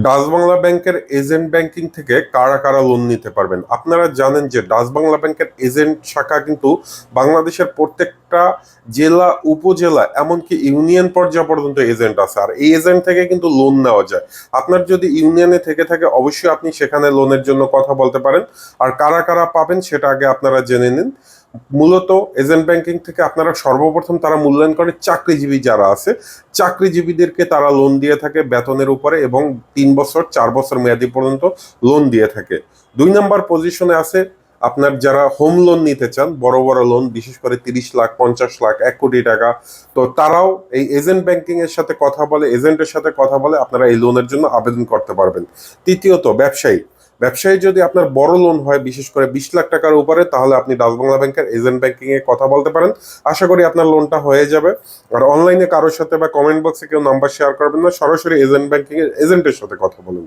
Dutch Bangla ব্যাংকের agent banking থেকে কারা কারা লোন নিতে পারবেন? আপনারা জানেন যে ডাচ বাংলা ব্যাংকের এজেন্ট শাখা কিন্তু বাংলাদেশের প্রত্যেকটা জেলা, উপজেলা, এমনকি ইউনিয়ন পর্যায় পর্যন্ত এজেন্ট আছে। আর এই এজেন্ট থেকে কিন্তু লোন নেওয়া যায়। আপনার যদি ইউনিয়নে থেকে থাকে, অবশ্যই আপনি সেখানে লোনের জন্য কথা বলতে পারেন। আর কারা কারা পাবেন সেটা আগে আপনারা জেনে নিন। মূলত এজেন্ট ব্যাংকিং থেকে আপনারা সর্বপ্রথম তারা মূল্যায়ন করে চাকরিজীবী যারা আছে, চাকরিজীবীদেরকে তারা লোন দিয়ে থাকে বেতনের উপরে, এবং 3 বছর 4 বছর মেয়াদি পর্যন্ত লোন দিয়ে থাকে। 2 নম্বর পজিশনে আছে আপনার যারা হোম লোন নিতে চান, বড় বড় লোন, বিশেষ করে 30 লাখ, 50 লাখ, 1 কোটি টাকা। তো তারাও এই এজেন্ট ব্যাংকিং এর সাথে কথা বলে, এজেন্টের সাথে কথা বলে আপনারা এই লোনের জন্য আবেদন করতে পারবেন। তৃতীয়ত, ব্যবসায়ী। ব্যবসায়ী যদি আপনার বড় লোন হয়, বিশেষ করে 20 লাখ টাকার উপরে, তাহলে আপনি ডাচ বাংলা ব্যাংকের এজেন্ট ব্যাংকিং এ কথা বলতে পারেন। আশা করি আপনার লোনটা হয়ে যাবে। আর অনলাইনে কারোর সাথে বা কমেন্ট বক্সে কেউ নাম্বার শেয়ার করবেন না, সরাসরি এজেন্ট ব্যাংকিং এর এজেন্টের সাথে কথা বলুন।